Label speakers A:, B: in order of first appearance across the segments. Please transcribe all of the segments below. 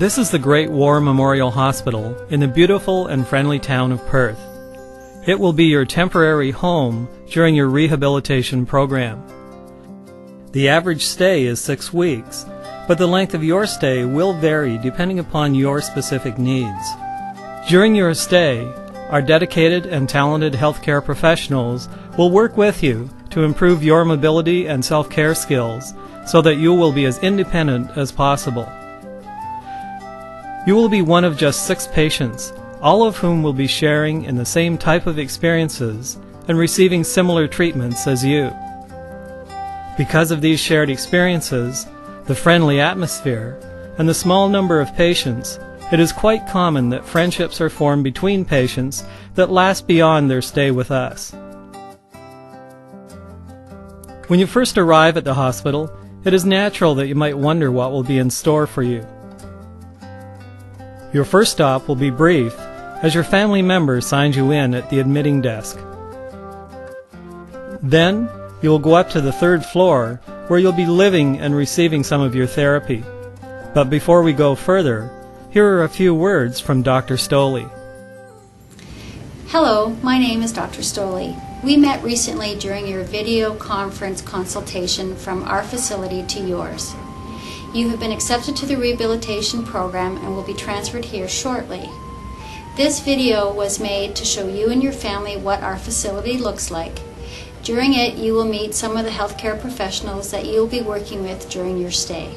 A: This is the Great War Memorial Hospital in the beautiful and friendly town of Perth. It will be your temporary home during your rehabilitation program. The average stay is 6 weeks, but the length of your stay will vary depending upon your specific needs. During your stay, our dedicated and talented healthcare professionals will work with you to improve your mobility and self-care skills so that you will be as independent as possible. You will be one of just 6 patients, all of whom will be sharing in the same type of experiences and receiving similar treatments as you. Because of these shared experiences, the friendly atmosphere, and the small number of patients, it is quite common that friendships are formed between patients that last beyond their stay with us. When you first arrive at the hospital, it is natural that you might wonder what will be in store for you. Your first stop will be brief, as your family member signs you in at the admitting desk. Then, you will go up to the 3rd floor, where you'll be living and receiving some of your therapy. But before we go further, here are a few words from Dr. Stoley.
B: Hello, my name is Dr. Stoley. We met recently during your video conference consultation from our facility to yours. You have been accepted to the rehabilitation program and will be transferred here shortly. This video was made to show you and your family what our facility looks like. During it, you will meet some of the healthcare professionals that you will be working with during your stay.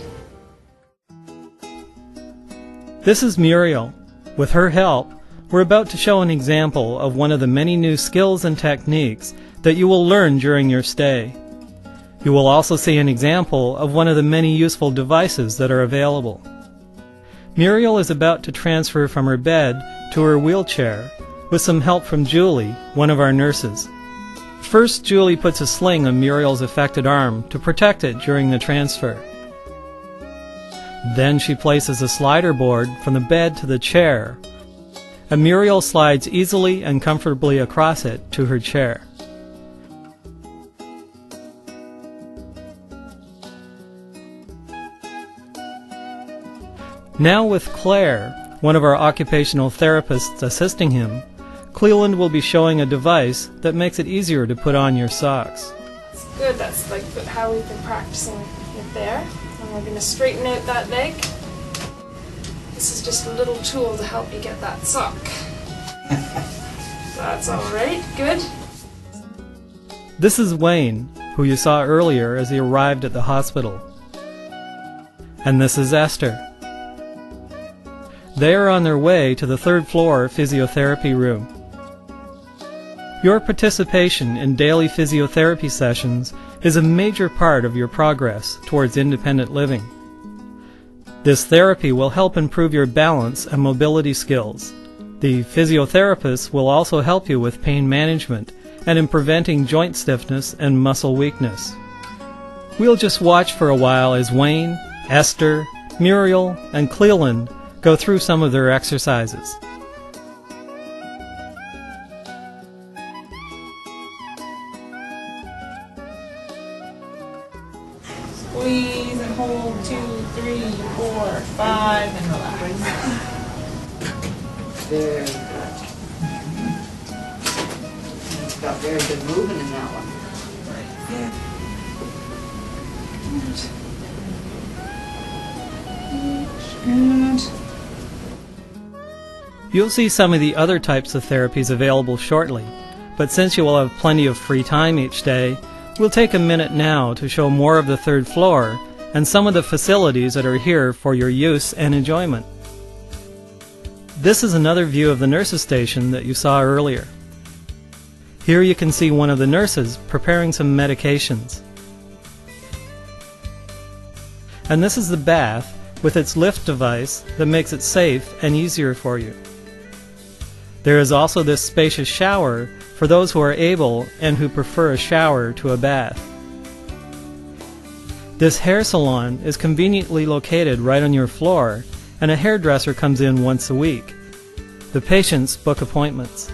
A: This is Muriel. With her help, we're about to show an example of one of the many new skills and techniques that you will learn during your stay. You will also see an example of one of the many useful devices that are available. Muriel is about to transfer from her bed to her wheelchair with some help from Julie, one of our nurses. First, Julie puts a sling on Muriel's affected arm to protect it during the transfer. Then she places a slider board from the bed to the chair, and Muriel slides easily and comfortably across it to her chair. Now with Claire, one of our occupational therapists assisting him, Cleland will be showing a device that makes it easier to put on your socks.
C: That's good, that's like how we've been practicing it there. And we're going to straighten out that leg. This is just a little tool to help you get that sock. That's alright, good.
A: This is Wayne, who you saw earlier as he arrived at the hospital. And this is Esther. They are on their way to the 3rd floor physiotherapy room. Your participation in daily physiotherapy sessions is a major part of your progress towards independent living. This therapy will help improve your balance and mobility skills. The physiotherapist will also help you with pain management and in preventing joint stiffness and muscle weakness. We'll just watch for a while as Wayne, Esther, Muriel, and Cleland go through some of their exercises.
C: Squeeze and hold 2, 3, 4, 5 and relax.
D: Very good. It's got very good movement in that one.
C: Good.
A: You'll see some of the other types of therapies available shortly, but since you will have plenty of free time each day, we'll take a minute now to show more of the 3rd floor and some of the facilities that are here for your use and enjoyment. This is another view of the nurses' station that you saw earlier. Here you can see one of the nurses preparing some medications. And this is the bath with its lift device that makes it safe and easier for you. There is also this spacious shower for those who are able and who prefer a shower to a bath. This hair salon is conveniently located right on your floor, and a hairdresser comes in once a week. The patients book appointments.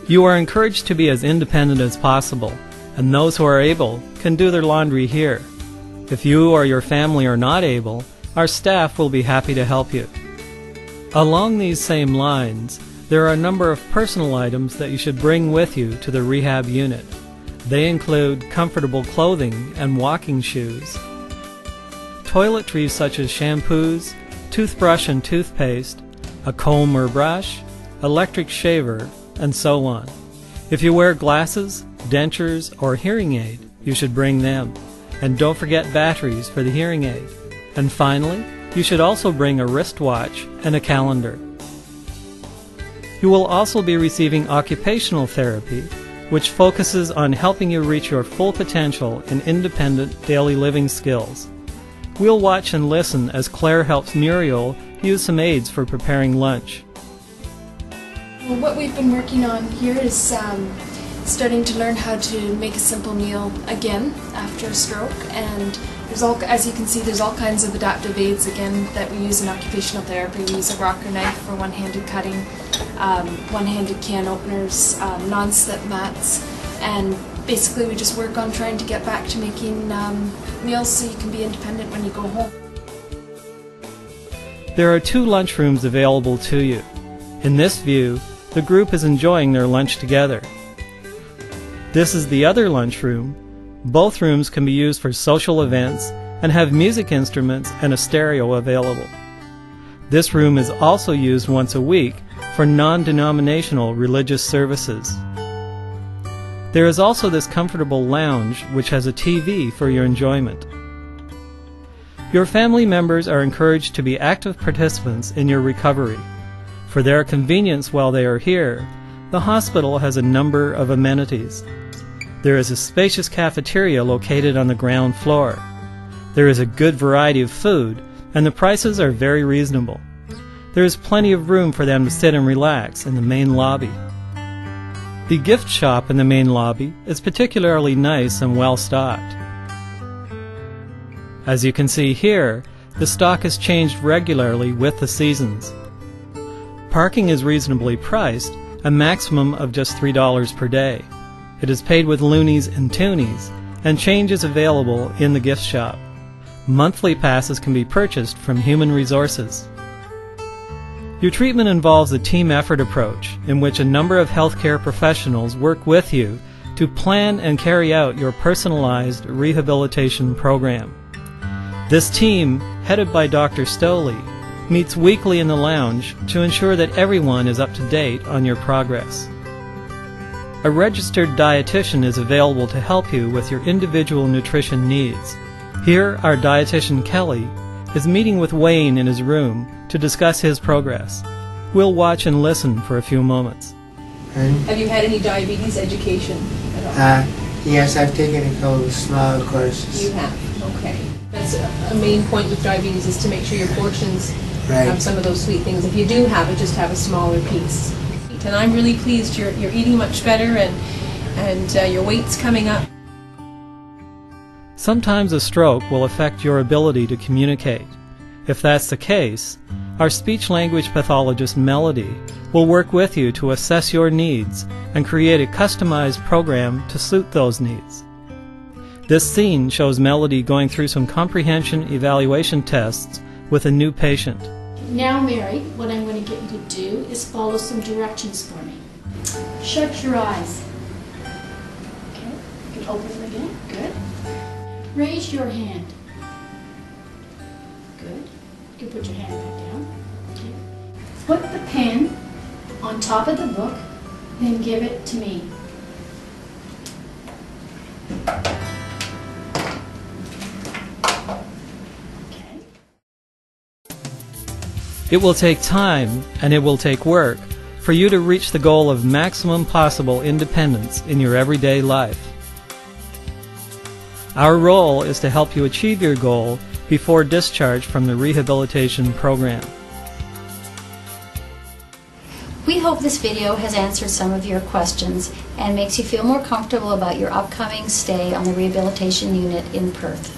A: You are encouraged to be as independent as possible, and those who are able can do their laundry here. If you or your family are not able, our staff will be happy to help you. Along these same lines, there are a number of personal items that you should bring with you to the rehab unit. They include comfortable clothing and walking shoes, toiletries such as shampoos, toothbrush and toothpaste, a comb or brush, electric shaver, and so on. If you wear glasses, dentures, or hearing aid, you should bring them. And don't forget batteries for the hearing aid. And finally, you should also bring a wristwatch and a calendar. You will also be receiving occupational therapy, which focuses on helping you reach your full potential in independent daily living skills. We'll watch and listen as Claire helps Muriel use some aids for preparing lunch.
C: Well, what we've been working on here is starting to learn how to make a simple meal again after a stroke, and as you can see, there's all kinds of adaptive aids again that we use in occupational therapy. We use a rocker knife for one-handed cutting, one-handed can openers, non-slip mats, and basically we just work on trying to get back to making meals so you can be independent when you go home.
A: There are 2 lunchrooms available to you. In this view, the group is enjoying their lunch together. This is the other lunchroom. Both rooms can be used for social events and have music instruments and a stereo available. This room is also used once a week for non-denominational religious services. There is also this comfortable lounge which has a TV for your enjoyment. Your family members are encouraged to be active participants in your recovery. For their convenience while they are here, the hospital has a number of amenities. There is a spacious cafeteria located on the ground floor. There is a good variety of food, and the prices are very reasonable. There is plenty of room for them to sit and relax in the main lobby. The gift shop in the main lobby is particularly nice and well stocked. As you can see here, the stock is changed regularly with the seasons. Parking is reasonably priced, a maximum of just $3 per day. It is paid with loonies and toonies, and change is available in the gift shop. Monthly passes can be purchased from Human Resources. Your treatment involves a team effort approach in which a number of healthcare professionals work with you to plan and carry out your personalized rehabilitation program. This team, headed by Dr. Stoley, meets weekly in the lounge to ensure that everyone is up to date on your progress. A registered dietitian is available to help you with your individual nutrition needs. Here, our dietitian Kelly is meeting with Wayne in his room to discuss his progress. We'll watch and listen for a few moments.
E: Have you had any diabetes education at all?
F: Yes, I've taken a couple of small courses.
E: You have? Okay. That's a main point with diabetes, is to make sure your portions have some of those sweet things. If you do have it, just have a smaller piece. And I'm really pleased you're eating much better, and your weight's coming up.
A: Sometimes a stroke will affect your ability to communicate. If that's the case, our speech-language pathologist Melody will work with you to assess your needs and create a customized program to suit those needs. This scene shows Melody going through some comprehension evaluation tests with a new patient.
G: Now, Mary, what I'm going to get you to do is follow some directions for me. Shut your eyes. Okay, you can open them again. Good. Raise your hand. Good. You can put your hand back down. Okay. Put the pen on top of the book, then give it to me. Okay.
A: It will take time and it will take work for you to reach the goal of maximum possible independence in your everyday life. Our role is to help you achieve your goal before discharge from the rehabilitation program.
B: We hope this video has answered some of your questions and makes you feel more comfortable about your upcoming stay on the rehabilitation unit in Perth.